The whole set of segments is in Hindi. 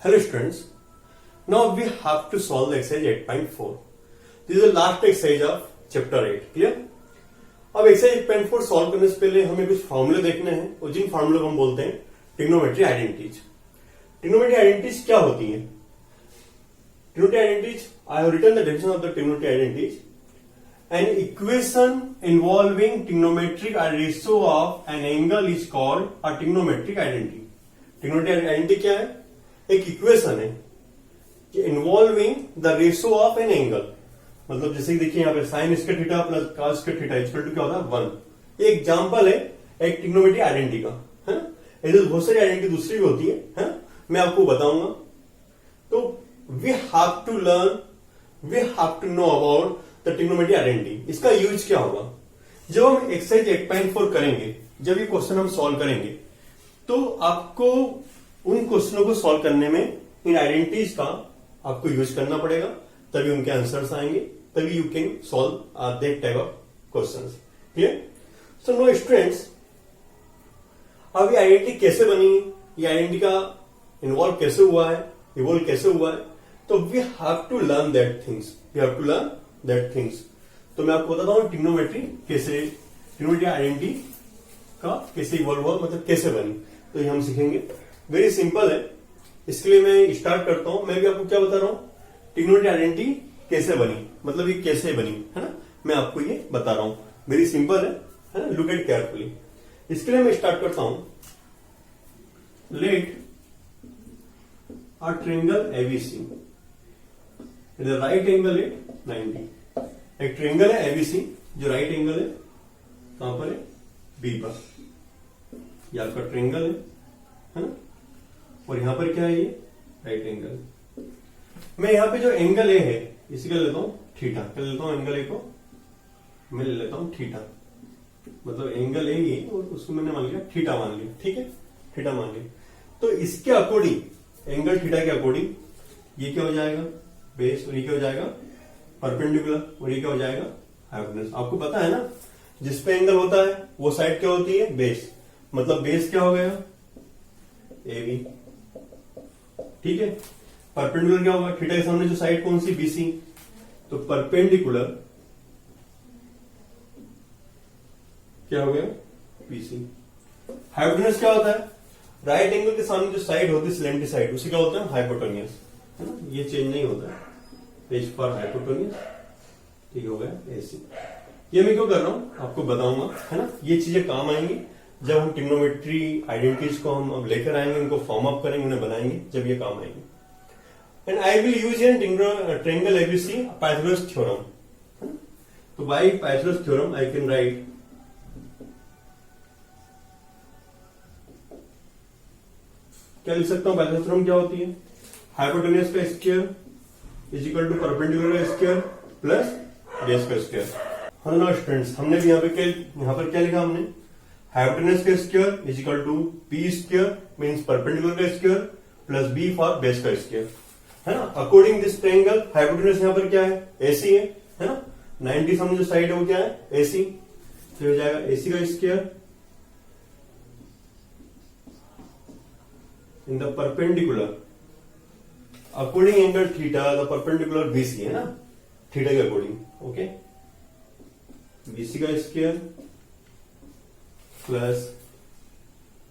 Hello students, now we have to solve the exercise 8.4. This is the last exercise of chapter 8. Clear? अब exercise 8.4 solve करने से पहले हमें कुछ फॉर्मूले देखने हैं और जिन फॉर्मूले को हम बोलते हैं ट्रिग्नोमेट्री आइडेंटिटीज. ट्रिग्नोमेट्री आइडेंटिटीज क्या होती हैं? Trigonometry identities, I have written the definition of the trigonometry identities. An equation involving trigonometric ratio of an angle is called a trigonometric identity. Trigonometry identity क्या है? एक इक्वेशन है कि involving the ratio of an angle. मतलब जैसे कि देखिए यहाँ पे sine square theta plus cos square theta equal to क्या होता है 1. ये एग्जांपल है एक ट्रिग्नोमेट्री आइडेंटिटी का, है ना. ऐसे बहुत सारी आइडेंटिटी दूसरी भी होती है, मैं आपको बताऊंगा. तो we have to learn, we have to know about the trigonometry identity. इसका यूज क्या होगा? जब हम एक्सरसाइज 8.4 करेंगे, जब ये क्वेश्चन हम सॉल्व करेंगे, तो आपको उन क्वेश्चनों को सॉल्व करने में इन आइडेंटिटीज का आपको यूज करना पड़ेगा, तभी उनके आंसर्स आएंगे, तभी you can solve that type of questions. Clear? So no students, अब ये आइडेंटिटी कैसे बनी, ये आइडेंटिटी का इन्वॉल्व कैसे हुआ है, इवॉल्व कैसे हुआ है, तो we have to learn that things, we have to learn that things. तो मैं आपको बताता हूं ट्रिग्नोमेट्री कैसे, ट्रिग्नोमेट्री आइडेंटिटी का कैसे इवॉल्व हुआ, मतलब कैसे बनी. तो ये हम सीखेंगे. वेरी सिंपल है. इसके लिए मैं स्टार्ट करता हूं. मैं भी आपको क्या बता रहा हूं, ट्रिग्नोमेट्री आइडेंटिटी कैसे बनी, मतलब ये कैसे बनी, है ना. मैं आपको ये बता रहा हूं. वेरी सिंपल है ना. Look at carefully. इसके लिए मैं स्टार्ट करता हूं. Let a triangle ABC, right angle at 90. एक ट्रायंगल है एबीसी जो राइट एंगल है कहां पर है, बी पर. ये आपका ट्रायंगल है ना. और यहां पर क्या है, ये राइट एंगल. मैं यहां पे जो एंगल ए है इसी का लेता हूं थीटा. क्या लेता हूं? एंगल ए को मैं ले लेता हूं थीटा. मतलब एंगल ए ये और उसको मैंने मान लिया थीटा मान लिया. ठीक है, थीटा मान लिया. तो इसके अकॉर्डिंग, एंगल थीटा के अकॉर्डिंग ये क्या हो जाएगा, बेस. और ये क्या हो जाएगा, परपेंडिकुलर. और ये क्या हो जाएगा, हाइपोटेन्यूज. आपको पता है ना, जिस पे एंगल होता है वो साइड क्या होती है, बेस. मतलब बेस क्या हो गया, ए बी. ठीक है. परपेंडिकुलर क्या होगा, थीटा के सामने जो साइड कौन सी, बीसी. तो परपेंडिकुलर क्या हो गया, बीसी. हाइपोटेन्यूज क्या होता है, राइट एंगल के सामने जो साइड होती है स्लेंटी साइड, उसे क्या होता है, हाइपोटेन्यूज. है ना. ये चेंज नहीं होता है, पेज फॉर हाइपोटेन्यूज. ठीक हो गया, ऐसे. ये मैं क्यों कर रहा हूं आपको बताऊंगा, है ना. ये चीजें काम आएंगी जब हम ट्रिग्नोमेट्री आइडेंटिटीज को हम अब लेकर आएंगे, उनको फॉर्म अप करेंगे, उन्हें बनाएंगे, जब ये काम आएंगे. And I will use in triangle ABC Pythagoras theorem. तो by Pythagoras theorem I can write क्या लिख सकता हूं. पाइथागोरस थ्योरम क्या होती है, हाइपोटेन्यूज का square is equal to perpendicular का स्क्वायर प्लस बेस का स्क्वायर. हाँ ना स्टूडेंट्स, हमने भी यहाँ पर क्या लिखा हमने, हाइपोटेन्यूज का square is equal to B square means perpendicular का square plus B for base का स्क्वायर, है ना. अकॉर्डिंग दिस ट्रायंगल हाइपोटेन्यूज यहाँ पर क्या है, एसी है ना. 90 सामने जो साइड है वो क्या है, एसी. तो हो जाएगा एसी का square in the perpendicular according angle theta the perpendicular BC, है ना, थीटा के अकॉर्डिंग. ओके, बीसी का स्क्वायर प्लस,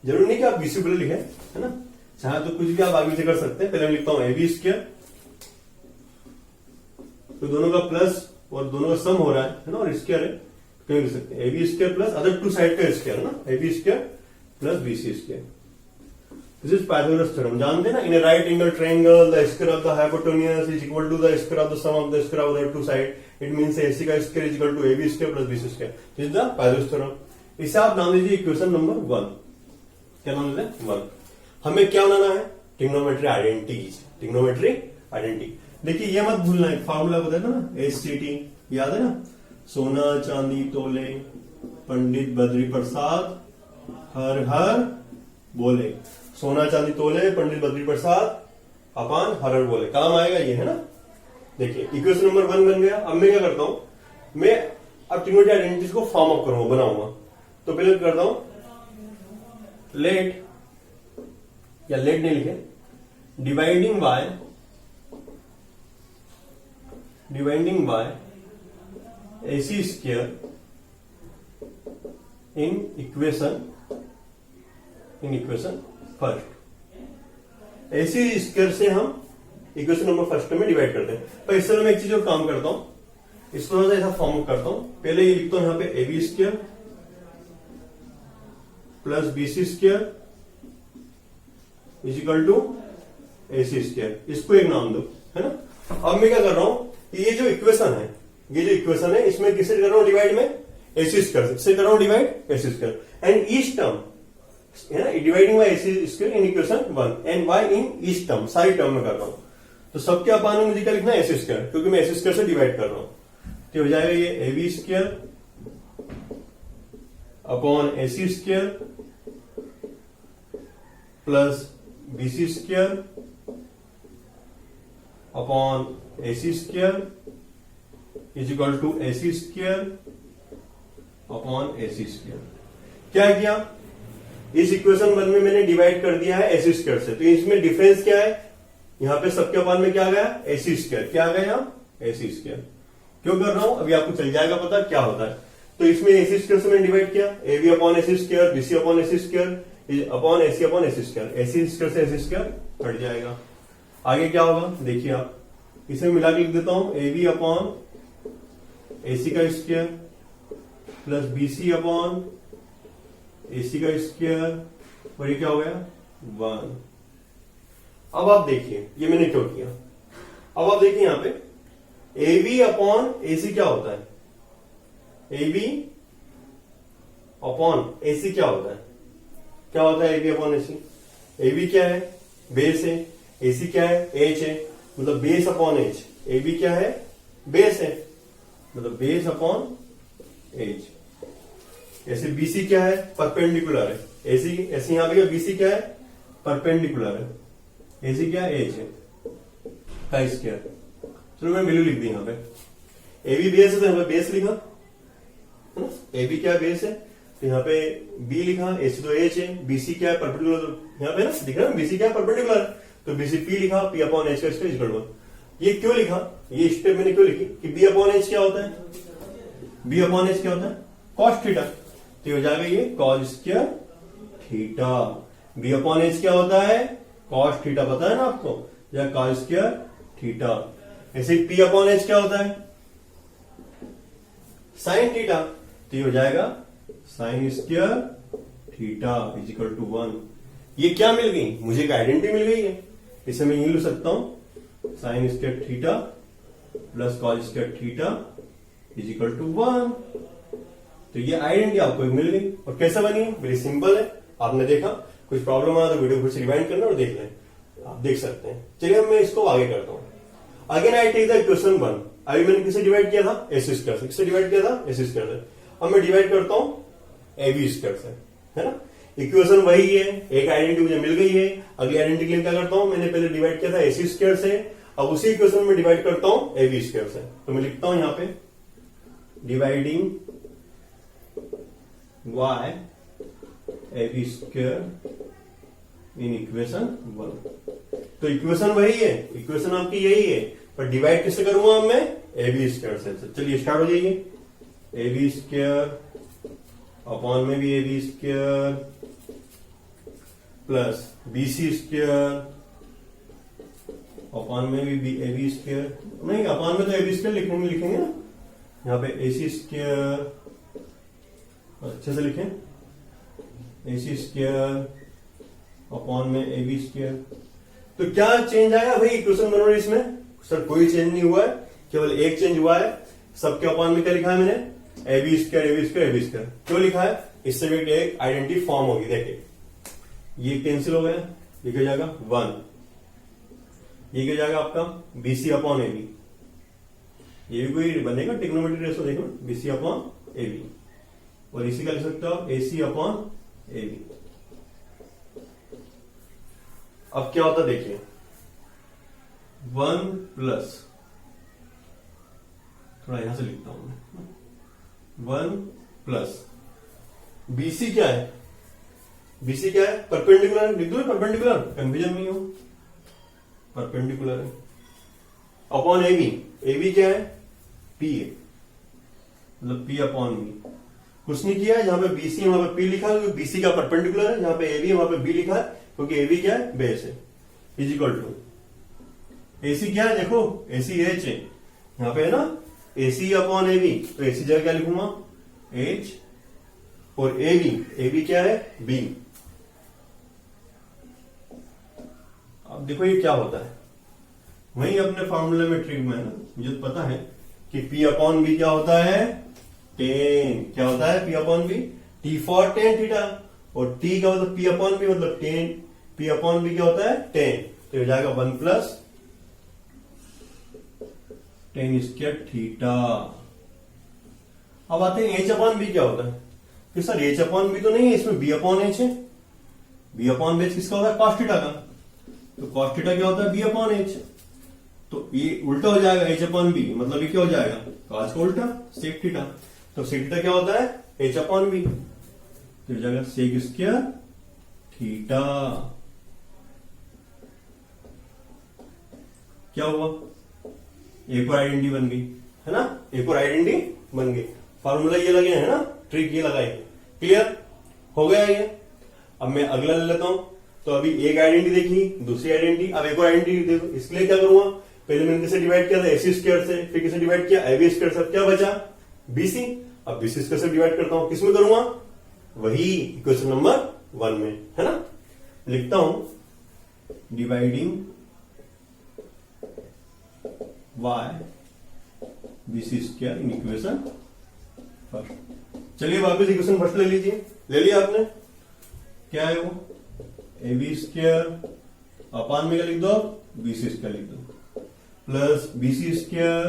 जरूर नहीं कि आप बीसी बोले लिखे, है ना. चाहे तो कुछ भी आप आगे से कर सकते हैं. पहले मैं लिखता हूं ए बी स्क्वायर, तो दोनों का प्लस और दोनों का सम हो रहा है ना, और स्क्वायर है, क्यों लिख सकते हैं A B square plus other two side का स्क्वायर, है ना, A B square plus BC square. This is Pythagoras theorem. जानते हैं ना, in a right angle triangle the square of the hypotenuse is equal to the square of the sum of the square of the two side. It means AC का square is equal to A B square plus BC square. This is the Pythagoras theorem. इसे आप नाम लीजिए इक्वेशन नंबर 1. क्या नाम लेते हैं, 1. हमें क्या बनाना है, ट्रिग्नोमेट्री आइडेंटिटीज. Trigonometry identity. देखिए ये मत भूलना है, फार्मूला बताया था ना, एससीटी, याद है ना. सोना चांदी तोले पंडित बद्री प्रसाद हर हर बोले. सोना चांदी तोले पंडित बद्री प्रसाद अपान हर हर बोले. काम आएगा ये, है ना. देखिए इक्वेशन नंबर 1 बन गया. अब मैं क्या करता हूं, मैं अब ट्रिग्नोमेट्री आइडेंटिटीज को फॉर्म अप करूंगा, बनाऊंगा. तो पहले करता हूं लेट, या लेट नहीं लिखे, dividing by AC square in equation first. AC square से हम इक्वेशन नंबर फर्स्ट में डिवाइड करते हैं। पर इससे मैं एक चीज और काम करता हूं, इसको थोड़ा सा ऐसा फॉर्म करता हूं। पहले ये लिखता हूं यहां पे AB square plus BC square is equal to AC square. इसको एक नाम दो, है ना। अब मैं क्या कर रहा हूं, ये जो इक्वेशन है इसमें किससे कर रहा हूं डिवाइड में AC स्क्वायर से कर रहा हूं divide AC square and each term, है ना, dividing by AC square in equation 1 and y in each term, सारी टर्म में कर रहा हूं। तो सबके अपान में मुझे क्या लिखना है AC स्क्वायर, क्योंकि मैं AC स्क्वायर से डिवाइड कर रहा हूं। तो हो जाएगा ये AB square upon AC square plus BC square upon AC square is equal to AC square upon AC square. क्या किया, इस इक्वेशन 1 में मैंने डिवाइड कर दिया है AC स्क्वायर से, तो इसमें डिफरेंस क्या है, यहां पे सबके अपान में क्या आ गया AC स्क्वायर, क्या आ गया यहां AC स्क्वायर। क्यों कर रहा हूं, अभी आपको चल जाएगा पता क्या होता है। तो इसमें AC स्क्वायर से मैंने डिवाइड किया, AB upon AC square, BC upon AC square upon AC upon AC square, AC square से AC स्क्वायर हट जाएगा। आगे क्या होगा देखिए आप, इसे मिला के लिख देता हूं AB अपॉन AC का square plus BC upon AC का स्क्वायर, और ये क्या हो गया 1। अब आप देखिए ये मैंने क्यों किया। अब आप देखिए यहां पे AB अपॉन AC क्या होता है, AB अपॉन AC क्या होता है, क्या होता है AB अपॉन AC। AB क्या है, बेस है, AC क्या है, H है, मतलब बेस अपॉन H। AB क्या है, बेस है, मतलब बेस अपॉन H। ऐसे BC क्या है, परपेंडिकुलर है, ऐसे यहां पे BC क्या है, परपेंडिकुलर है, AC क्या है, H है का स्क्वायर। चलो मैं वैल्यू लिख दी यहां पे, AB बेस है तो यहां पे बेस लिखा, है ना। AB क्या बेस है तो यहां पे B लिखा, AC तो H है, BC क्या है परपेंडिकुलर, तो यहां पे ना दिख रहा है BC क्या है परपेंडिकुलर, तो BC P लिखा, P अपॉन H का स्क्वायर इक्वल 1। ये क्यों लिखा, ये स्टेप मैंने क्यों लिखी कि B अपॉन H क्या होता है, B अपॉन H क्या होता है cos थीटा, तो हो जाएगा ये cos square theta. B upon H क्या होता है cos थीटा, पता है ना आपको, या cos स्क्वायर थीटा। ऐसे P अपॉन H क्या होता है sin थीटा, तो ये हो जाएगा sin square theta is equal to 1। ये क्या मिल गई, मुझे एक आइडेंटिटी मिल गई है, इसे मैं यही लिख सकता हूं sin square theta plus cos square theta is equal to 1। तो ये आइडेंटिटी आपको मिल गई। और कैसे बनी, वेरी सिंपल है, आपने देखा। कुछ प्रॉब्लम आया तो वीडियो फिर से रिवाइंड करना और देख लें, आप देख सकते हैं। चलिए मैं इसको आगे करता हूं। Again I take the equation 1। अभी मैंने किसे डिवाइड किया था, AC स्क्वायर से। किससे डिवाइड किया था, AC स्क्वायर से। अब मैं डिवाइड करता हूं AB स्क्वायर से, है ना। इक्वेशन वही है, एक आइडेंटिटी मुझे मिल गई है। अगली आइडेंटिटी के लिए क्या करता हूं, मैंने पहले डिवाइड किया था AC स्क्वायर से, अब उसी इक्वेशन में डिवाइड करता हूं AB स्क्वायर से। तो मैं लिखता हूं यहां पे dividing y AB square in equation 1। तो इक्वेशन वही है, इक्वेशन आपकी यही है, पर डिवाइड किससे करूंगा अब मैं, AB स्क्वायर से। चलिए स्टार्ट हो जाइए, AB स्क्वायर अपॉन में भी AB square plus BC square upon में भी AB स्क्वायर, नहीं अपॉन में तो AB स्क्वायर लिखेंगे ना, यहाँ पे AC स्क्वायर अच्छे से लिखें, AC स्क्वायर अपॉन में AB स्क्वायर। तो क्या चेंज आया भाई इक्वेशन बनो इसमें, सर कोई चेंज नहीं हुआ है, केवल एक चेंज हुआ है। सबके अपॉन में क्या लिखा है मैंने, AB square AB square AB square. क्यों लिखा है, इससे एक आइडेंटिटी फॉर्म होगी। देखिए ये कैंसिल हो गया, ये क्या जाएगा 1, ये क्या जाएगा आपका BC अपॉन AB। ये भी कोई बनेगा ट्रिग्नोमेट्रिक रेशो, देखो BC अपॉन AB, और इसी का लिख सकते हो AC अपॉन AB। अब क्या होता देखिए 1 प्लस, थोड़ा यहां से लिखता हूं मैं, 1 प्लस BC क्या है, BC क्या है परपेंडिकुलर, लिख दो परपेंडिकुलर, कंफ्यूजन नहीं हो। परपेंडिकुलर है, अपॉन ए बी क्या है, पी है, मतलब पी अपॉन बी। कुछ नहीं किया है, जहां पे बीसी है वहां पे पी लिखा है क्योंकि बीसी का परपेंडिकुलर है, जहां पे ए बी है वहां पे बी लिखा है क्योंकि ए बी क्या है, बेस है। इज इक्वल टू एसी क्या है, देखो एसी एच है, यहां पे है ना एसी अपॉन ए बी, तो एसी जगह क्या लिखूंगा, एच, और ए बी क्या है, बी। अब देखो ये क्या होता है, वही अपने फॉर्मूले में ट्रिक में है ना, मुझे तो पता है कि P अपॉन बी क्या होता है, टेन। क्या होता है P upon B, T for tan theta, और टी का मतलब P अपॉन बी मतलब टेन, P अपॉन बी क्या होता है, टेन। तो हो जाएगा 1 प्लस टेन स्क्वायर थीटा। अब आते हैं एच अपॉन बी क्या होता है, कि सर एच अपॉन बी तो नहीं है, इसमें बी अपॉन एच है। बी अपॉन बी किसका होता है, कॉस थीटा का, तो कॉस थीटा क्या होता है, बी अपॉन एच। तो ये उल्टा हो जाएगा, एच अपॉन बी मतलब ये क्या हो जाएगा, कॉस का उल्टा सेक थीटा। तो सेक थीटा क्या होता है, एच अपॉन बी, तो हो जाएगा सेक स्क्वायर थीटा। क्या हुआ, एक और आइडेंटिटी बन गई है ना, एक और आइडेंटिटी बन गई। फॉर्मूला ये लगे है ना, ट्रिक ये लगाई, क्लियर हो गया ये। अब मैं अगला ले लेता हूं, तो अभी एक आइडेंटिटी देखी, दूसरी आइडेंटिटी, अब एक और आइडेंटिटी देखो। इसके लिए क्या करूंगा, पहले मैंने किसे डिवाइड किया था, एसी स्क्वायर से, फिर किसे डिवाइड किया, एबी स्क्वायर से, क्या बचा, बीसी। अब बीसी स्क्वायर से डिवाइड करता हूं, किसमें करूंगा, वही इक्वेशन नंबर 1 में, है ना। लिखता हूं dividing y BC square in equation first. चलिए वापस इक्वेशन फर्स्ट ले लीजिए, ले लिया आपने, क्या है वो, ए बी स्क्वायर अपान में क्या लिख दो, बीसी स्क्वायर लिख दो, plus BC square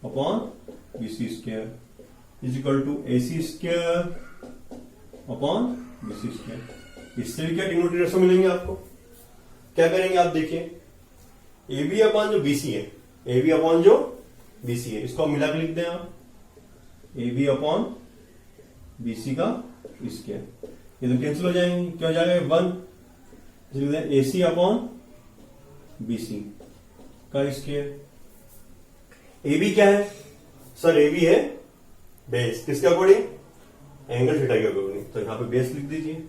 upon BC square is equal to AC square upon BC square. इससे भी क्या डिनोमिनेटर मिलेंगे आपको, क्या करेंगे आप देखिए, ए बी अपॉन जो बीसी है, ए बी अपॉन जो बीसी है, इसको मिला के लिख दें आप, ए बी अपॉन बीसी का स्क्वायर, ये तो कैंसिल हो जाएंगे, क्या हो जाएगा 1, ए सी अपॉन बीसी का स्क्वायर। ए बी क्या है सर, ए बी है बेस, किसके अकॉर्डिंग, एंगल थीटा के अकॉर्डिंग, तो यहां पे बेस लिख दीजिए,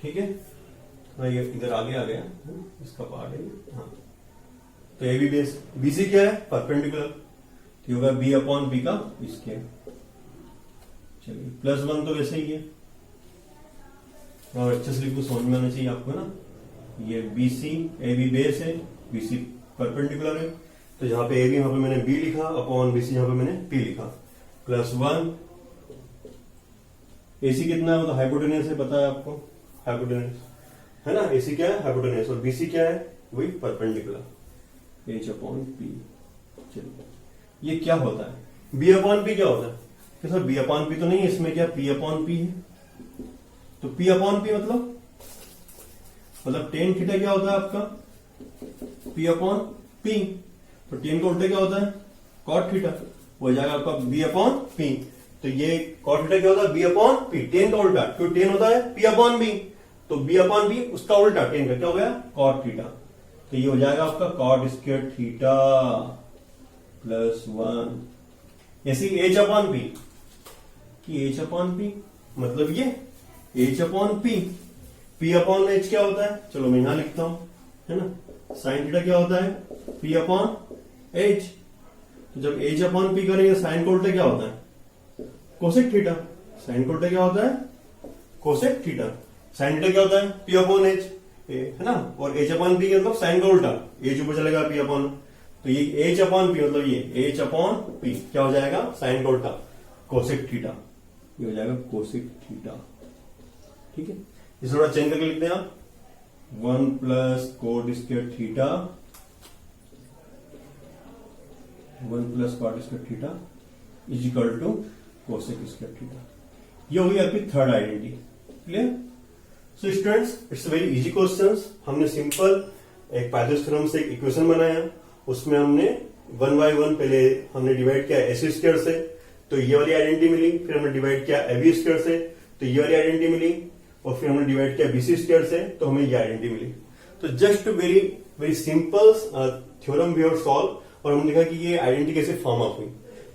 ठीक है। ये इधर आगे आ गया, इसका पार्ट है, हाँ। तो ए बी बेस, बीसी क्या है, परपेंडिकुलर, तो होगा बी अपॉन बी का स्क्वायर। चलिए प्लस 1 तो वैसे ही है, और अच्छे से लिखो, समझ में आना चाहिए आपको ना। ये बीसी, ए बी बेस है, बीसी परपेंडिकुलर है, तो जहां पे ए बी वहां पे मैंने बी लिखा, अपॉन बीसी जहां पे मैंने पी लिखा, प्लस 1। एसी कितना है, वो तो हाइपोटेनस है, पता है आपको, हाइपोटेनस है ना, एसी क्या है, हाइपोटेनस, और बीसी क्या है, वही परपेंडिकुलर, एच अपॉन पी। चलिए ये क्या होता है, बी अपॉन पी क्या होता है, कि सर बी अपॉन पी तो नहीं है इसमें, क्या पी अपॉन पी है, तो पी अपॉन पी मतलब टेन थीटा क्या होता है आपका, पी अपॉन पी, तो टेन का उल्टा क्या होता है, कॉट थीटा, हो जाएगा आपका बी अपॉन पी। तो ये कॉट थीटा क्या होता है, बी अपॉन पी, टेन का उल्टा, क्यों टेन होता है पी अपॉन बी, तो बी अपॉन बी उसका उल्टा, टेन का क्या हो गया, कॉट थीटा। तो ये हो जाएगा आपका कॉट स्क्वायर थीटा प्लस 1। ऐसे एच अपॉन पी, कि एच अपॉन पी मतलब ये H upon P, P upon H क्या होता है, चलो मैं यहां लिखता हूं, है ना, साइन थीटा क्या होता है, पी अपॉन एच। तो जब एच अपॉन पी करेंगे, साइन का उल्टा क्या होता है, कोसेक थीटा, साइन का उल्टा क्या होता है, कोसेक थीटा, साइन थीटा क्या होता है, पी अपॉन एच, है ना, और एच अपॉन पी मतलब साइन का उल्टा, एच ऊपर चलेगा पी अपॉन, तो ये एच अपॉन पी मतलब ये एच अपॉन पी क्या हो जाएगा, साइन का उल्टा, कोसेक थीटा, ये हो जाएगा कोसेक थीटा, ठीक है। इसे थोड़ा चेंज करके लिखते हैं आप, 1 plus cot square theta, 1 plus cot square theta is equal to cosec square theta. ये होगी आपकी third identity, clear. So students, it's very easy questions. हमने सिंपल एक पाइथागोरस थ्योरम से एक इक्वेशन बनाया, उसमें हमने 1 by 1 पहले हमने डिवाइड किया एसी स्क्वायर से, तो ये वाली आइडेंटिटी मिली, फिर हमने डिवाइड किया एबी स्क्वायर से, तो ये वाली आइडेंटिटी मिली, और फिर हमने डिवाइड किया BC स्क्वायर से, तो हमें ये आइडेंटिटी मिली। तो just very very simple theorem we have solve, और हमने देखा कि ये आइडेंटिटी कैसे फॉर्म अप हुई।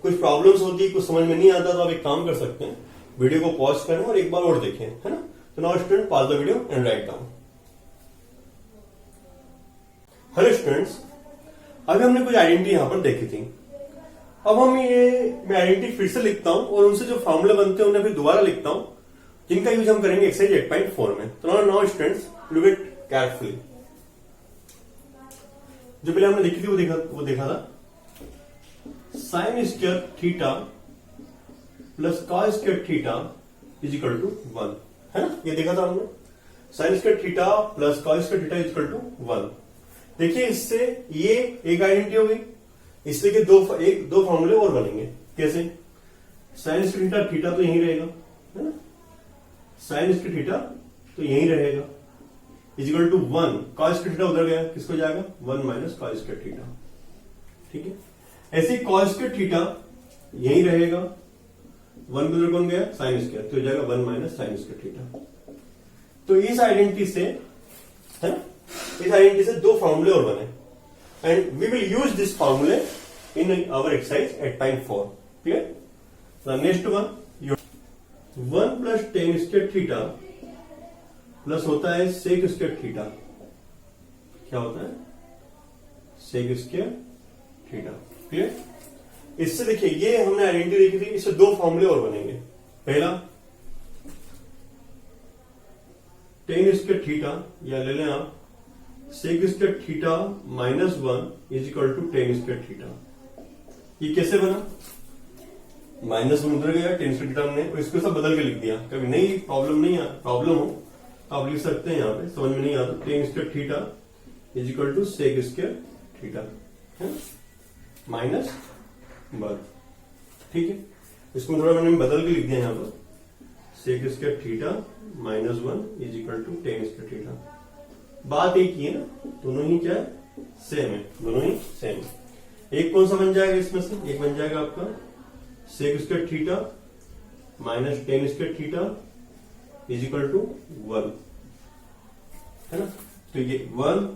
कुछ प्रॉब्लम्स होती है, कुछ समझ में नहीं आता, तो आप एक काम कर सकते हैं, वीडियो को पॉज करें और एक बार और देखें, है ना। तो now student pause the video and write down. Hello students, अभी हमने कुछ आइडेंटिटी यहां पर देखी थी। अब हम मैं आइडेंटिटी फिर से लिखता हूं और उनसे जो फॉर्मूले बनते हैं उन्हें फिर दोबारा लिखता हूं, जिनका यूज हम करेंगे एक्सरसाइज 8.4 में। तो now students look it carefully. जो पहले हमने लिखी थी वो देखा था sine square theta plus cos square theta is equal to 1, है ना। ये देखा था हमने, sine square theta plus cos square theta is equal to 1। देखिए इससे ये एक आइडेंटिटी हो गई, इसलिए कि दो फॉर्मूले और बनेंगे। कैसे? साइन स्क्वायर थीटा तो यहीं रहेगा, है ना, साइन स्क्वायर थीटा तो यहीं रहेगा, is equal to 1। Cos square theta उधर गया, किसको जाएगा? 1 माइनस कॉस स्क्वायर थीटा, ठीक है। ऐसे कॉस स्क्वायर थीटा यहीं रहेगा, 1 उधर कौन गया? साइन स्क्वायर, तो हो जाएगा 1 माइनस साइन स्क्वायर थीटा। तो इस आइडेंटिटी से, है ना, इस आइडेंटिटी से दो फॉर्मूले और बने, and we will use this फॉर्मूले in our exercise 8.4। Clear? The next one, 1 plus tan square theta plus होता है सेक स्क्वायर थीटा। क्या होता है? Sec square theta. क्लियर? इससे देखिए ये हमने आइडेंटिटी देखी थी, इससे दो फॉर्मूले और बनेंगे। पहला टेन स्क्वायर थीटा, या ले लें आप sec square theta minus 1 is equal to tan square theta. ये कैसे बना? माइनस 1 उधर गया, टेन स्क्वायर थीटा हमने, और इसको सब बदल के लिख दिया। कभी नहीं प्रॉब्लम हो तो आप लिख सकते हैं, यहाँ पे समझ में नहीं आता, tan square theta is equal to sec square theta, है माइनस 1, ठीक है। इसको थोड़ा मैंने बदल के लिख दिया यहाँ पर, sec square theta minus 1 is equal to tan square theta. बात एक ही है ना, दोनों ही क्या है? सेम है, दोनों ही सेम है। एक कौन सा बन जाएगा इसमें से? एक बन जाएगा आपका sec square theta minus tan square theta is equal to 1, है ना। तो ये 1,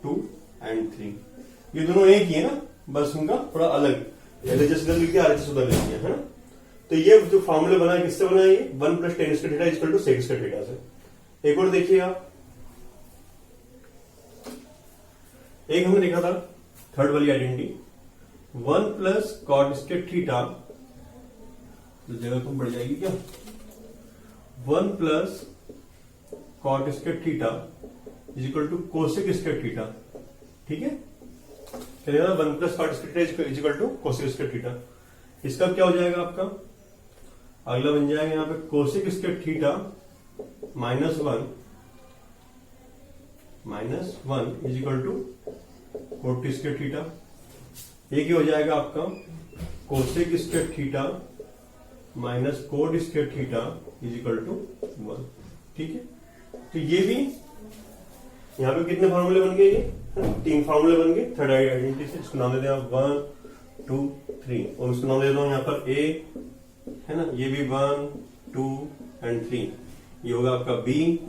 2 एंड 3, ये दोनों एक ही है ना, बस उनका थोड़ा अलग, LHS उधर लिख दिया, RHS उधर लिख दिया, है ना। तो ये जो फॉर्मूले बना है किससे बना है? ये 1 plus tan square theta is equal to sec square theta से। एक और देखिए आप, एक हमने देखा था थर्ड वाली identity, 1 plus cot square theta, तो जगह तो बढ़ जाएगी क्या? 1 plus cot square theta is equal to cosec square theta, ठीक है। क्या 1 plus cot square theta is equal to cosec square theta. इसका क्या हो जाएगा आपका? अगला बन जाएगा यहाँ पे cosec square theta minus 1 is equal to cot square theta. एक ही हो जाएगा आपका cosec square theta minus cot square theta is equal to 1, ठीक है। तो ये भी यहाँ पे कितने फॉर्मूले बन गए? ये 3 फॉर्मूले बन गए थर्ड आइडेंटिटी से। इसको नाम दे दें आप 1, 2, 3, और उसको नाम दे दो यहाँ पर A, है ना। ये भी 1, 2 एंड 3। ये होगा आपका B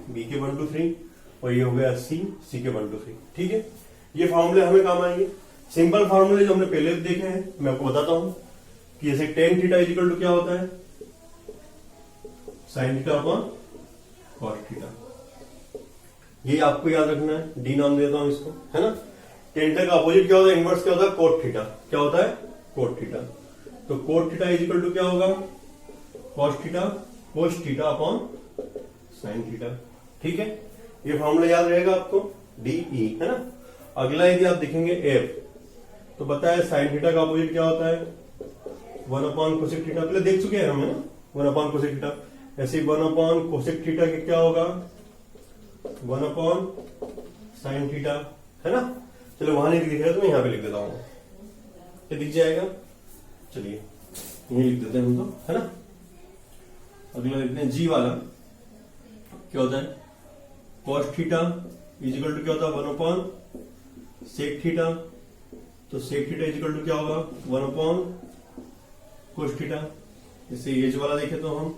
के 1, 2, 3, और ये हो गया C के 1, 2, 3, ठीक है। ये फॉर्मूले हमें काम आएंगे। सिंपल फॉर्मूले जो हमने पहले देखे हैं, मैं आपको बताता हूं कि जैसे टेन थीटा इजिकल टू क्या होता है? Sine theta upon cos theta. ये आपको याद रखना है, डी नाम देता हूं इसको, है ना। टेन थीटा का अपोजिट क्या होता है? इनवर्स क्या होता है? Cot theta. क्या होता है? Cot theta. तो कोट थीटा इजिकल टू क्या होगा? Cos theta cos theta upon sine theta, ठीक है। ये फॉर्मूला याद रहेगा आपको, डीई, है ना। अगला यदि आप देखेंगे एफ, तो बताया साइन थीटा का अपोजिट क्या होता है? 1 अपॉन कोसेक थीटा। पहले देख चुके हैं हम, है ना, 1 अपॉन कोसेक थीटा। ऐसे 1 अपॉन कोसेक थीटा के क्या होगा? 1 अपॉन साइन थीटा, है ना। चलो वहां नहीं दिख रहा तो मैं यहां पे लिख देता हूं, क्या दिख जाएगा? चलिए यही लिख देते हैं हम तो, है ना। अगला लिखते हैं जी वाला, क्या होता है? कॉस थीटा इजिकल टू क्या होता है? 1 अपॉन सेक थीटा। तो सेक थीटा इजिकल टू क्या होगा? 1 अपॉन कोस थीटा। इससे एज वाला देखे तो हम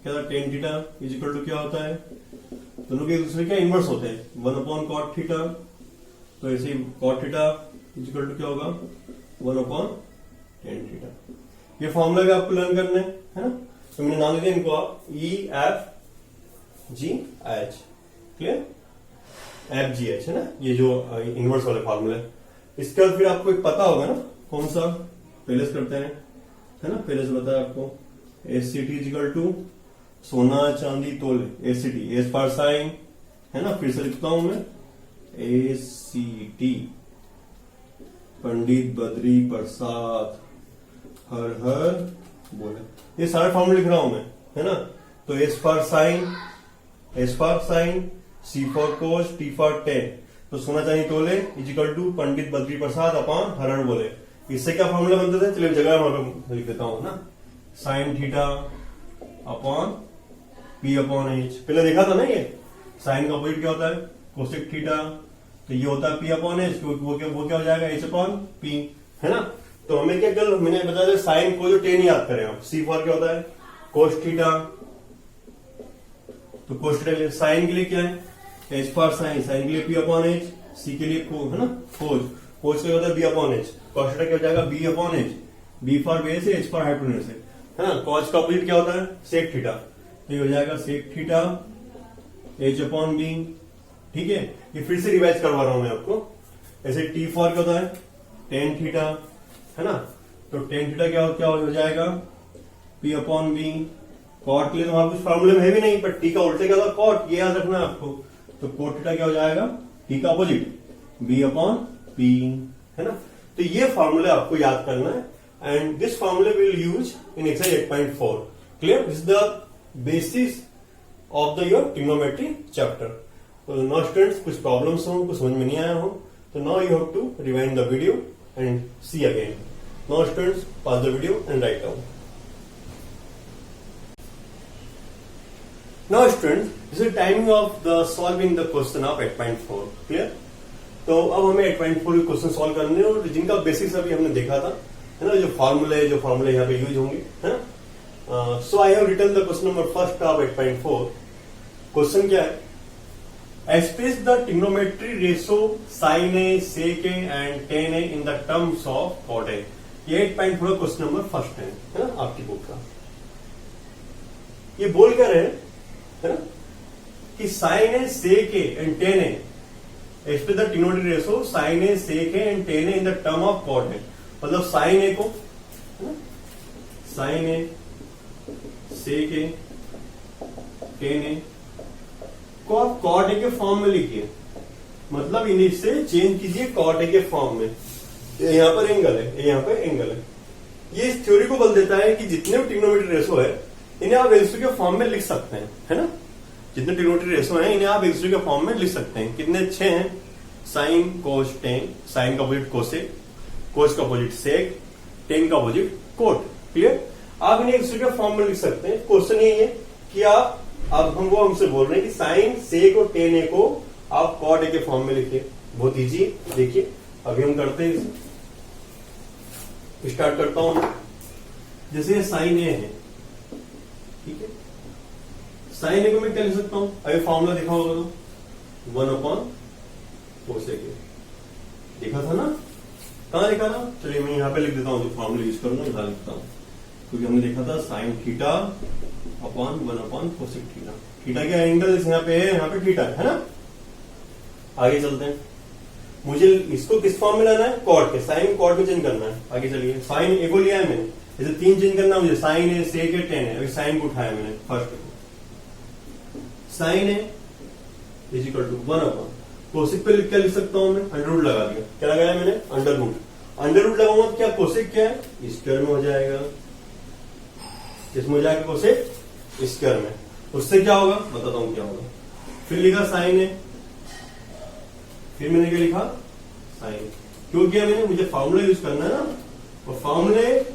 क्या था, tan theta is equal to क्या होता है, दोनों के एक दूसरे क्या इनवर्स होते हैं, 1 अपॉन कॉट थीटा। तो ऐसे ही cot theta is equal to क्या होगा, 1 अपॉन टेन थीटा। ये फॉर्मूला भी आपको लर्न करना है ना। तो मैंने नाम दिया इनको आप E F G H, clear, F G H है ना, ये जो इनवर्स वाले फॉर्मूले। इसके बाद फिर आपको एक पता होगा ना कौन सा, पहले से करते हैं है ना, पहले से बताया आपको, S C T is equal to सोना चांदी तोले, एस सी टी एस पार साइन है ना। फिर से लिखता हूं मैं, S C T Pandit Badri Prasad हर हर बोले, ये सारे फॉर्मूले लिख रहा हूं मैं है ना। तो S for sine, C for cos, T for tan. तो सोना चांदी तोले equal to Pandit Badri Prasad upon हर हर बोले। इससे क्या फॉर्मूला बनते थे, चलिए जगह मैं लिख देता हूं ना, sine theta upon P upon H. पहले देखा था ना, ये साइन का अपोजिट क्या होता है, कोसेक थीटा। तो ये होता है पी अपॉन एच, वो क्या हो जाएगा, एच अपॉन पी है ना। तो हमें क्या कल मैंने बताया था, साइन को जो टेन याद करें आप, सी फॉर क्या होता है, कोस थीटा। तो कोस थीटा के लिए साइन के लिए क्या है, एच फॉर साइन, साइन के लिए पी अपॉन एच, सी के लिए है ना कोस, कोस का होता है B upon H. Cos theta क्या हो जाएगा, B upon H, B for base है, एच फॉर हाइपोटेन्यूज है ना। कॉस का अपोजिट क्या होता है, सेक थीटा। तो ये हो जाएगा sec theta H upon B, ठीक है। ये फिर से रिवाइज करवा रहा हूं मैं आपको। ऐसे टी फॉर क्या होता है, टेन थीटा है ना। तो टेन थीटा क्या हो जाएगा, पी अपॉन बी। कॉट के लिए तो वहां कुछ फॉर्मूले में है भी नहीं, पर टी का उल्टे क्या होता है, कॉट, ये याद रखना है आपको। तो कोट थीटा क्या हो जाएगा, टी का अपोजिट बी अपॉन पी है ना। तो ये फॉर्मूले आपको याद करना है, एंड दिस फॉर्मूले विल यूज इन एक्सरसाइज 8.4, क्लियर। This is the basis of the your trigonometry chapter. तो नाउ स्टूडेंट्स, कुछ प्रॉब्लम्स हो, कुछ समझ में नहीं आया हो, तो now you have to rewind the video and see again. Now students, pause the video and write down. Now students, this is timing of the solving the question of 8.4. Clear? तो अब हमें 8.4 के क्वेश्चन सॉल्व करने हैं, और जिनका बेसिक्स अभी हमने देखा था है ना, जो फॉर्मूले यहाँ पे यूज होंगे है ना। So I have written the question number first of 8.4. Question क्या है, express the trigonometry ratio sin A, sec A and tan A in the terms of cot A. ये 8.4 क्वेश्चन नंबर फर्स्ट है ना आपकी बुक का। ये बोल कर है ना कि sin A, sec A and tan A, express the trigonometry ratio sin A, sec A and tan A in the term of cot A. मतलब sin A को sin A, sec A, tan A को आप कॉट ए के फॉर्म में लिखिए, मतलब इन्हीं से चेंज कीजिए कॉट ए के फॉर्म में। यहाँ पर एंगल है, यहाँ पर एंगल है। ये इस थ्योरी को बल देता है कि जितने भी ट्रिग्नोमेट्री रेशो है, इन्हें आप एक दूसरे के फॉर्म में लिख सकते हैं है ना। जितने ट्रिग्नोमेट्री रेशो हैं, इन्हें आप एक दूसरे के फॉर्म में लिख सकते हैं। कितने 6 हैं, साइन कोस टेन, साइन का अपोजिट कोसेक, कोस का अपोजिट सेक, टेन का अपोजिट कोट, क्लियर। आप इन्हें एक दूसरे के फॉर्म में लिख सकते हैं। क्वेश्चन यही है कि आप, अब हमसे बोल रहे हैं कि साइन सेक और टेन ए को आप कॉट ए के फॉर्म में लिखिए। बहुत इजी, देखिए अभी हम करते हैं इसे। स्टार्ट करता हूं, जैसे साइन ए है, ठीक है। साइन ए को मैं क्या लिख सकता हूं, अभी फॉर्मूला देखा होगा तो 1 अपॉन कोसेक ए, देखा था ना, कहां लिखा था, चलिए मैं यहां पे लिख देता हूं, जो फॉर्मूला यूज करूंगा यहां लिखता हूं, क्योंकि हमने देखा था sine theta upon 1 upon cosec theta. Theta क्या एंगल यहाँ पे है, यहाँ पे थीटा है ना। आगे चलते हैं, मुझे इसको किस फॉर्म में लाना है, कॉट के, साइन कॉट में चेंज करना है। आगे चलिए, साइन ए को लिया है मैंने, जैसे 3 चेंज करना है मुझे, साइन है, सेक है, टेन है। अभी साइन को उठाया मैंने फर्स्ट को, साइन है is equal to 1 upon cosec पे क्या लिख सकता हूं मैं, अंडर रूट लगा दिया। क्या लगाया मैंने, अंडर रूट। अंडर रूट लगाऊंगा तो क्या, कोसेक क्या है, स्क्वायर में हो जाएगा, इसमें हो जाएगा कोसेक स्क्वायर में। उससे क्या होगा बताता हूं क्या होगा। फिर लिखा साइन है, फिर मैंने क्या लिखा, साइन। क्यों किया मैंने, मुझे फॉर्मूला यूज करना है ना, और फॉर्मूले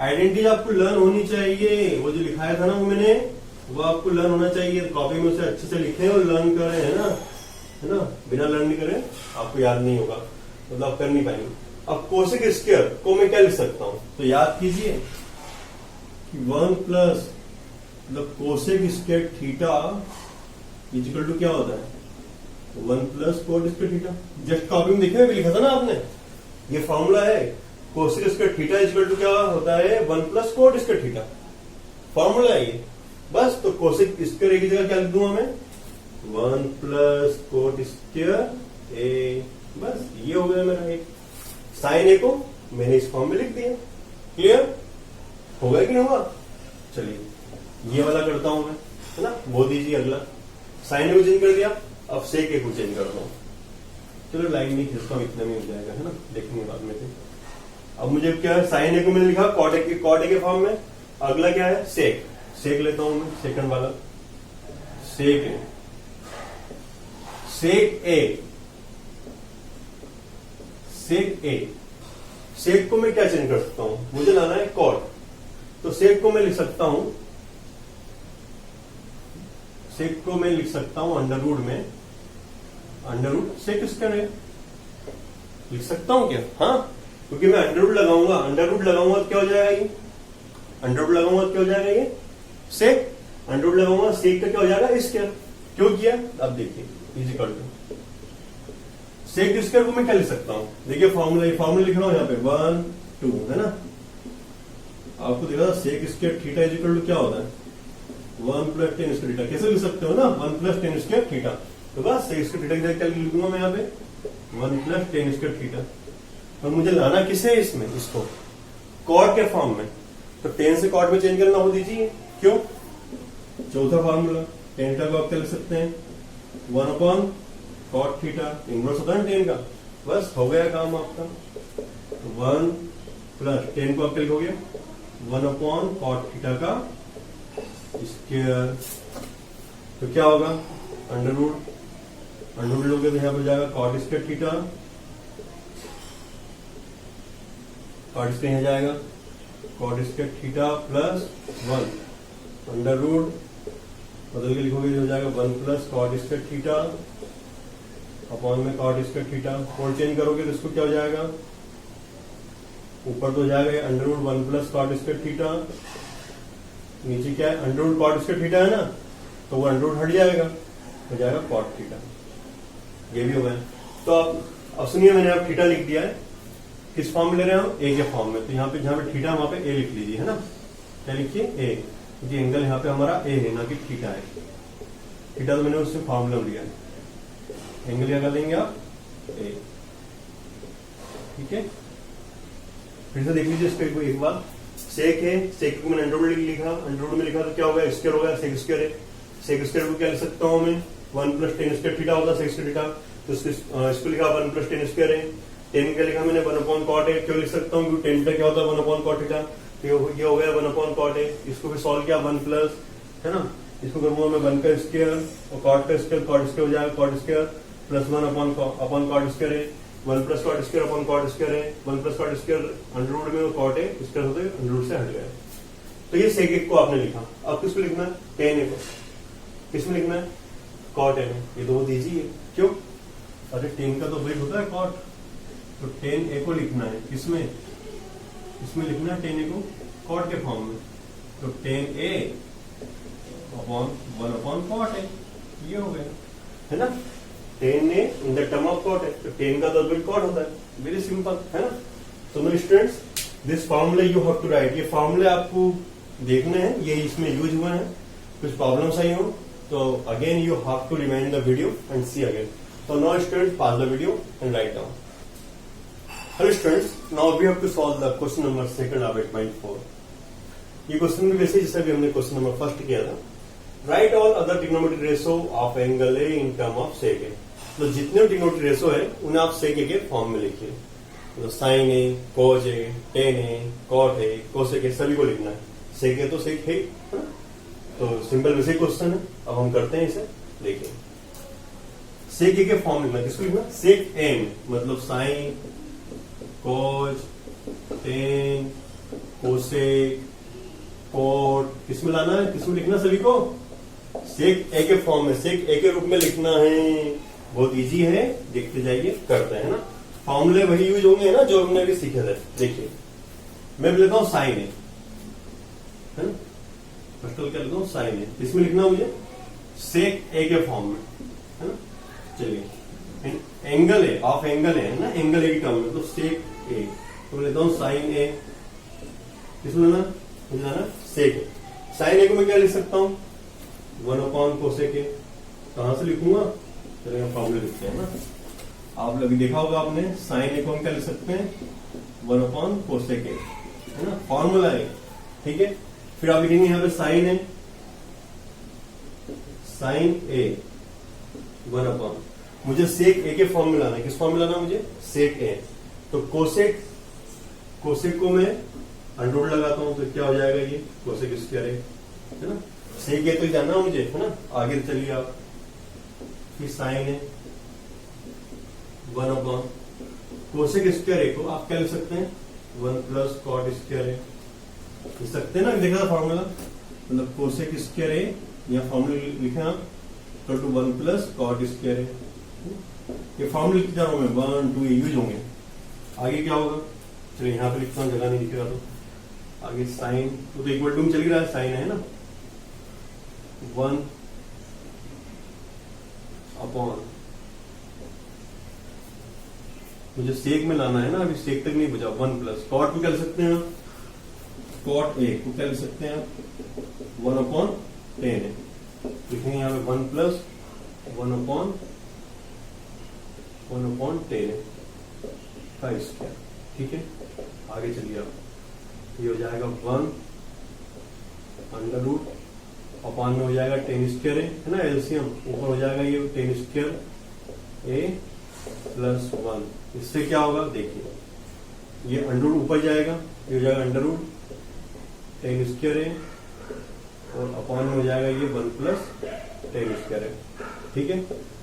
आइडेंटिटी आपको लर्न होनी चाहिए। वो जो लिखाया था ना वो मैंने, वो आपको लर्न होना चाहिए। कॉपी में उसे अच्छे से लिखें और लर्न करें, है ना। बिना लर्न नहीं करें आपको याद नहीं होगा, मतलब आप कर नहीं पाएंगे। अब कोसेक स्क्वायर को मैं क्या लिख सकता हूं, तो याद कीजिए 1 प्लस मतलब cosec square theta equal to क्या होता है 1 plus cot square theta. Just copy में देखिए लिखा था ना आपने, ये फॉर्मूला है cosec square theta equal to क्या होता है 1 plus cot square theta, formula है ये। बस तो कोसेक स्क्वायर एक जगह क्या लिख दूंगा मैं 1 प्लस कोट स्क्वायर ए, बस ये हो गया मेरा एक। साइन ए को मैंने इस फॉर्म में लिख दिया, क्लियर हो गया कि नहीं हुआ। चलिए ये वाला करता हूं मैं, है ना, वो दीजिए अगला। साइन ए को चेंज कर दिया, अब सेक ए को चेंज करता हूं। चलो लाइन नहीं खींचता हूं, इतना में हो जाएगा, है ना, देखेंगे बाद में। अब मुझे क्या है, साइन ए को मैंने लिखा कॉट ए के फॉर्म में। अगला क्या है सेक, सेक लेता हूं मैं, सेकंड वाला सेक ए। सेक ए, सेक ए, सेक को मैं क्या चेंज कर सकता हूं, मुझे लाना है कॉट, तो सेक को मैं लिख सकता हूं, सेक को मैं लिख सकता हूं अंडर रूट में, अंडर रूट सेक स्क्वायर है लिख सकता हूं क्या, हाँ, क्योंकि मैं अंडर रूट लगाऊंगा, अंडर रूट लगाऊंगा तो क्या हो जाएगा ये, अंडर रूट लगाऊंगा तो क्या हो जाएगा ये सेक, अंडर रूट लगाऊंगा सेक का क्या हो जाएगा स्क्वायर। क्यों किया अब देखिए इजिकल टू सेक स्क्वायर को मैं क्या लिख सकता हूं, देखिए फॉर्मूला लिख रहा हूं यहाँ पे 1 2, है ना, आपको देखा sec square theta is equal to क्या होता है 1 प्लस टेन स्क्वायर थीटा, कैसे लिख सकते हो ना 1 प्लस टेन स्क्वायर थीटा, तो बस सेक स्क्वायर थीटा की जगह क्या लिख दूंगा मैं यहाँ पे 1 प्लस टेन स्क्वायर थीटा। और मुझे लाना किसे इसमें, इसको कॉट के फॉर्म में, तो टेन से कॉट में चेंज करना हो दीजिए, क्यों, चौथा फॉर्मूला टेन का आप क्या लिख सकते हैं 1 अपॉन कॉट थीटा, इनवर्स होता है टेन का, बस हो गया काम आपका। 1 प्लस टेन को आप क्या लिखोगे 1 अपॉन कॉट थीटा का स्क्वायर, तो क्या होगा अंडर रूट लोगे तो यहां पर जाएगा cot square theta, cot square यहां जाएगा cot square theta plus 1 under root बदल के लिखोगे हो जाएगा 1 plus cot square theta upon में cot square theta. Cot change करोगे तो इसको क्या हो जाएगा, ऊपर तो हो जाएगा under root 1 plus cot square theta, नीचे क्या है under root cot square theta है ना, तो वो अंडर रूट हट जाएगा, हो जाएगा कॉट थीटा, ये भी हो गया। तो अब सुनिए मैंने अब थीटा लिख दिया है, किस फॉर्म में ले रहे हैं हम ए के फॉर्म में, तो यहाँ पे जहां पे थीटा वहां पे ए लिख लीजिए, है ना, क्या लिखिए ए, क्योंकि एंगल यहाँ पे हमारा ए है ना कि थीटा है, थीटा तो मैंने उससे फॉर्मूला लिया है, एंगल क्या कर लेंगे आप ए, ठीक है। फिर से देख लीजिए इसको एक बार, सेक है, सेक को मैंने अंडर रूट लिखा, अंडर रूट में लिखा तो क्या होगा स्क्वायर होगा, सेक स्क्वायर है, सेक स्क्वायर को क्या लिख सकता हूँ मैं 1 प्लस टेन स्क्वायर थीटा होगा सेक स्क्वायर थीटा, तो इसको लिखा 1 प्लस टेन स्क्वायर है, टेन का लिखा मैंने 1 अपॉन कॉट है, क्यों लिख सकता हूँ क्योंकि टेन का क्या होता है 1 अपॉन कॉट थीटा, ये हो गया 1 अपॉन कॉट है, इसको भी सॉल्व किया 1 प्लस, है ना, इसको करूंगा मैं 1 का स्क्वायर और कॉट का स्क्वायर, कॉट स्क्वायर हो जाएगा cot square plus 1 upon cot square है, 1 plus cot square upon cot square है, 1 plus cot square under root में कॉट है स्क्वायर होते हैं अंडर रूट से हट गया। तो ये सेक एक को आपने लिखा, अब किसको लिखना है टेन ए को, किसमें लिखना है कॉट ए में, ये दो दीजिए, क्यों, अरे टेन का तो वेट होता है कॉट, तो टेन ए को लिखना है किसमें, इसमें लिखना है टेन ए को कॉट के फॉर्म में, तो tan A upon 1 upon cot है, ये हो गया, है ना, tan A in the term of cot है, तो टेन का तो वेट कॉट होता है, वेरी सिंपल, है ना। तो मेरे students this formula you have to write, ये फॉर्मूले आपको देखने हैं, ये इसमें यूज हुए हैं, कुछ प्रॉब्लम्स आई हो तो again you have to remind the video and see again. So now students pause the video and write down. Hello students, now we have to solve the question number second of 8.4. ये क्वेश्चन भी वैसे जैसा भी हमने क्वेश्चन नंबर फर्स्ट किया था, write all other trigonometric ratio of angle A in term of sec A, तो जितने ट्रिग्नोमेट्रिक रेशो है उन्हें आप सेक ए के फॉर्म में लिखिए, तो sine A, cos A, tan A, cot A, cosec A सभी को लिखना है, सेक ए तो सेक है, तो सिंपल वैसे क्वेश्चन है। अब हम करते हैं इसे, देखिए सेक ए के फॉर्म लिखना, किसको लिखना सेक एन, मतलब साइन कोज टेन कोसेक कॉट, किसमें लाना है, किसमें लिखना सभी को सेक ए के फॉर्म में, सेक ए के रूप में लिखना है, बहुत इजी है, देखते जाइए करते हैं ना, फॉर्मूले वही यूज होंगे ना जो हमने अभी सीखे थे। देखिए मैं लेता हूं साइन ए, है ना, फर्स्ट वाला क्या लिखता हूँ, साइन ए। इसमें लिखना मुझे सेक ए के फॉर्म में, है ना। चलिए एंगल ए, ऑफ एंगल है ना, एंगल ए की टर्म में, तो सेक ए, तो लेता हूँ साइन ए। इसमें ना मुझे ना सेक ए, साइन ए को मैं क्या लिख सकता हूँ, 1 कोसेक ए। कहां से लिखूंगा, चलिए फॉर्मूले लिखते हैं ना। आप अभी देखा होगा आपने, साइन ए को हम क्या लिख सकते हैं, 1 कोसेक ए, है ना, फॉर्मूला है, ठीक है। फिर आप लिखेंगे यहाँ पे साइन ए, साइन ए 1 मुझे सेक ए के फॉर्म में लाना है। किस फॉर्म में लाना है मुझे, सेक ए। तो कोसेक, कोसेक को मैं अंडररूट लगाता हूं, तो क्या हो जाएगा ये कोसेक स्क्वायर है ना। सेक ए तो जानना है मुझे, है ना। आगे चलिए आप, फिर साइन ए 1 कोसेक स्क्वायर ए को आप क्या लिख सकते हैं, 1 कॉट स्क्वायर ए लिख सकते हैं ना। देखा था फॉर्मूला, मतलब कोसेक स्क्वायर ए, या फॉर्मूला लिखे आप, तो 1 कॉट स्क्वायर ए। ये फॉर्मूले लिख जा रहा हूं मैं, 1 2 यूज होंगे। आगे क्या होगा, चलिए यहां पे लिखता हूं, जगह नहीं दिखेगा तो। आगे साइन, तो इक्वल टू में चल ही रहा है, साइन है ना, 1 अपॉन, मुझे सेक में लाना है ना, अभी सेक तक नहीं बचा, 1 कॉट को क्या लिख सकते हैं, कॉट ए को क्या लिख सकते हैं, 1/10 है। लिखेंगे यहाँ पे 1 1/10 का स्क्वायर, ठीक है। आगे चलिए आप, ये हो जाएगा 1 अंडर रूट अपॉन में हो जाएगा 10 स्क्वायर है ना, एलसीएम ऊपर हो जाएगा ये 10 स्क्वायर ए प्लस 1। इससे क्या होगा देखिए, ये अंडर रूट ऊपर जाएगा, ये हो जाएगा अंडर रूट 10 स्क्वायर ए, और अपॉन में हो जाएगा ये 1 + 10 स्क्वायर है, ठीक है।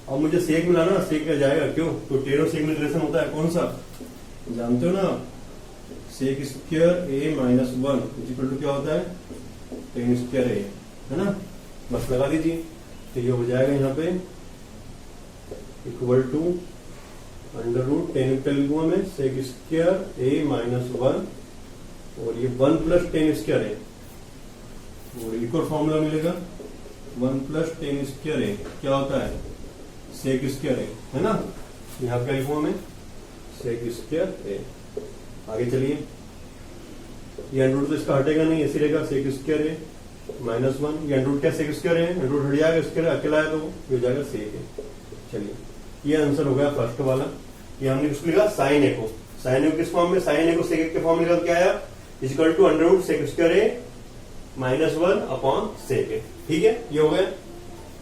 अब मुझे सेक मिलाना, सेक क्या जाएगा, क्यों, तो 10 और सेक में रिलेशन होता है, कौन सा जानते हो ना, sec square A minus 1 equal to क्या होता है, 10 स्क्वायर ए, है ना। बस लगा दीजिए, तो ये हो जाएगा यहाँ पे इक्वल टू अंडर रूट 10 कर लूंगा मैं, सेक स्क्वायर ए माइनस 1, और ये 1 + 10 स्क्वायर है, और एक और फॉर्मूला मिलेगा 1 + 10 स्क्वायर है, क्या होता है, सेक स्क्वायर है ना। यहाँ पे लिखूंगा मैं सेक स्क्वायर ए। आगे चलिए, ये अंडर रूट तो इसका हटेगा नहीं, ऐसे रहेगा सेक स्क्वायर ए माइनस 1। ये अंडर रूट क्या सेक स्क्वायर है, अंडर रूट हट जाएगा, स्क्वायर अकेला है तो ये हो जाएगा सेक ए। चलिए ये आंसर हो गया फर्स्ट वाला। ये हमने किसको लिखा, साइन ए को। साइन ए को किस फॉर्म में, साइन ए को सेक के फॉर्म में लिखा, क्या आया, equal to under root sec square A minus 1 upon sec A, ठीक है। ये हो गया,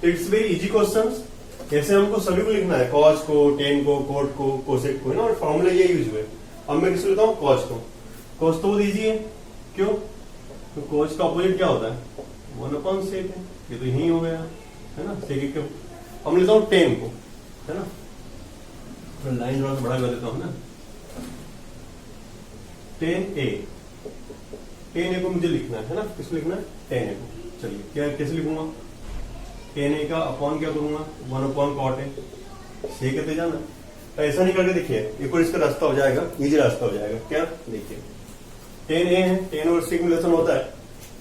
तो इट्स वेरी इजी क्वेश्चन। ऐसे हमको सभी को लिखना है, कॉस को, टेन को, कोट को, कोसेक को, है ना, और फॉर्मूला ये यूज हुए। अब मैं किसको लेता हूँ, कॉस को। कॉस तो इजी है, क्यों, तो कॉस का अपोजिट क्या होता है, 1/sec है, ये तो यही हो गया, है ना। सेक के हम लेता हूँ टेन को, है ना, तो लाइन थोड़ा सा बड़ा कर देता हूँ ना, 10a, 10a को मुझे लिखना है ना, किसको लिखना है, 10a को। चलिए क्या कैसे लिखूंगा, 10a का अपॉन क्या करूंगा, 1/cot है, सेक कहते जाना। तो ऐसा नहीं करके देखिए, एक और इसका रास्ता हो जाएगा, इजी रास्ता हो जाएगा। क्या देखिए, 10a है, 10 और सेक में रिलेशन होता है,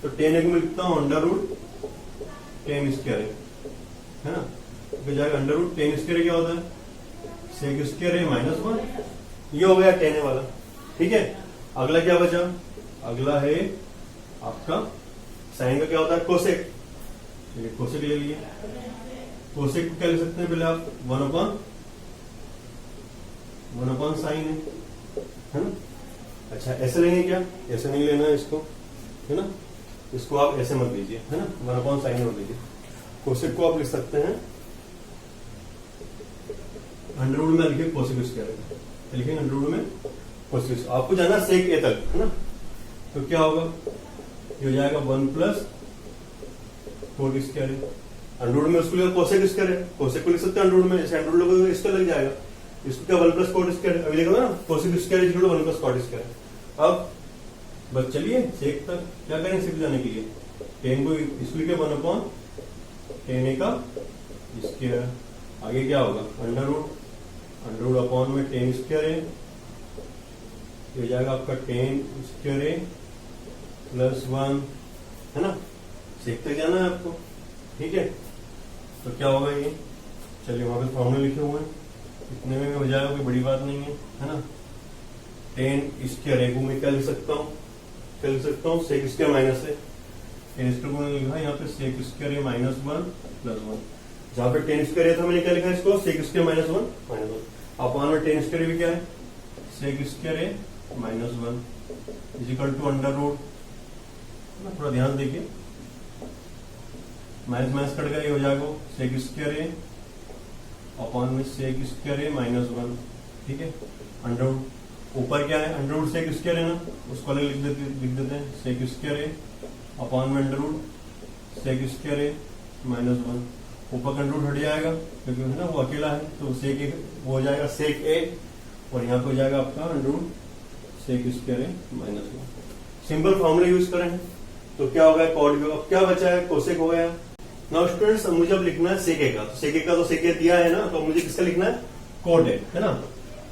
तो 10a को मैं लिखता हूँ अंडर रूट 10 स्क्वायर है ना, तो जाएगा अंडर रूट 10 स्क्वायर क्या होता है, सेक स्क्वायर है माइनस 1। ये हो गया 10a वाला, ठीक है। अगला क्या बचा, अगला है आपका साइन का क्या होता है, कोसेक। चलिए कोसेक ले लिए, कोसेक को क्या ले सकते हैं पहले आप, 1/1 साइन है ना। अच्छा ऐसे लेंगे क्या, ऐसे नहीं लेना है इसको, है ना, इसको आप ऐसे मत लीजिए, है ना, 1/sin साइन मत लीजिए। कोसेक को आप लिख सकते हैं अंडर रूट में, लिखे कोसेक स्क्वायर, लिखेंगे अंडर रूट में कोसेक। आपको जाना सेक ए तक, है ना, तो क्या होगा, ये हो जाएगा 1 + cot स्क्वायर है। अंडर रूट में उसको कोसेक स्क्वायर है, कोसेक को लिख सकते हैं अंडर रूट में, जैसे अंडर रूट लोगों इसका लग जाएगा, इसको क्या 1 + cot स्क्वायर, अभी देखो ना, cosec square equal to 1 + cot square. अब बस चलिए सेक तक क्या करें, सेक जाने के लिए 10 को इसको लिखे 1/10a का स्क्वायर। आगे क्या होगा, अंडर रूट अपॉन में 10 स्क्वायर है, ये हो जाएगा आपका 10 स्क्वायर ए प्लस 1, है ना, देखते जाना है आपको, ठीक है। तो क्या होगा ये, चलिए वहां पे फॉर्मूले लिखे हुए हैं, इतने में हो जाएगा, कोई बड़ी बात नहीं है ना। 10 स्क्वायर है, मैं क्या लिख सकता हूँ, सेक स्क्वायर माइनस है, 10 स्क्वायर को लिखा यहाँ पे सेक स्क्वायर है -1 + 1। जहाँ पे 10 स्क्वायर है था मैंने क्या लिखा है इसको, सेक स्क्वायर -1 अपॉन में 10 स्क्वायर भी क्या है, सेक स्क्वायर है -1 इजिकल टू अंडर रूट। थोड़ा ध्यान देखिए, माइनस कट गया, ये हो जाएगा सेक स्क्वायर है अपॉन में सेक स्क्वायर है -1, ठीक है। अंडर रूट ऊपर क्या है, अंडर रूट सेक स्क्वायर है ना, उसको अलग लिख देते हैं, सेक स्क्वायर है अपॉन में अंडर रूट सेक स्क्वायर है -1। ऊपर का अंडर रूट हट जाएगा क्योंकि है ना वो अकेला है, तो सेक एक वो हो जाएगा सेक ए, और यहाँ पे हो जाएगा आपका अंडर रूट सेक स्क्वायर है -1। सिंपल फॉर्मूला यूज करें तो क्या होगा, कॉड भी, अब क्या बचा है, कोसेक हो गया। नाउ स्टूडेंट्स मुझे अब लिखना है सेक ए का, तो सेक ए का तो सेक ए दिया है ना, तो मुझे किसका लिखना है, कोट ए, है ना।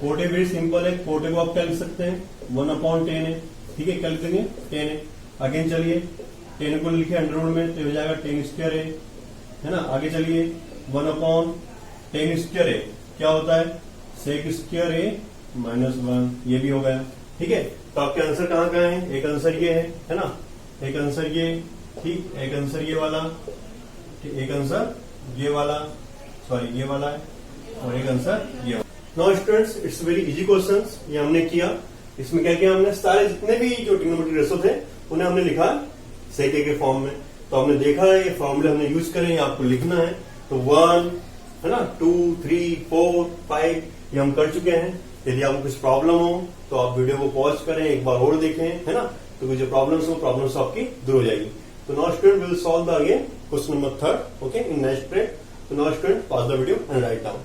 कोट ए वेरी सिंपल है, कोट ए को आप क्या लिख सकते हैं, 1/10 है, ठीक है। क्या लिख देंगे, 10 है। अगेन चलिए 10 को लिखे अंडर रूट में, तो हो जाएगा 10 स्क्वायर है ना। आगे चलिए 1/10 स्क्वायर है, क्या होता है, सेक स्क्वायर है -1, ये भी हो गया, ठीक है। तो आपके आंसर कहाँ है, एक आंसर ये है ना, एक आंसर ये, ठीक, एक आंसर ये वाला, एक आंसर ये वाला, सॉरी ये वाला है, और एक आंसर ये वाला। Now students it's very easy questions, ये हमने किया। इसमें क्या किया हमने, सारे जितने भी जो ट्रिग्नोमेट्रिक रेशो थे उन्हें हमने लिखा सेक ए के फॉर्म में। तो हमने देखा है ये फॉर्मूले हमने यूज करें, आपको लिखना है। तो 1 है ना, 2 3 4 5 ये हम कर चुके हैं। यदि आपको कुछ प्रॉब्लम हो तो आप वीडियो को पॉज करें, एक बार और देखें, है ना। तो जो प्रॉब्लम्स आपकी दूर हो जाएगी। तो now student will solve the again question number 3 okay in next प्रेड। तो now student pause the video and write down.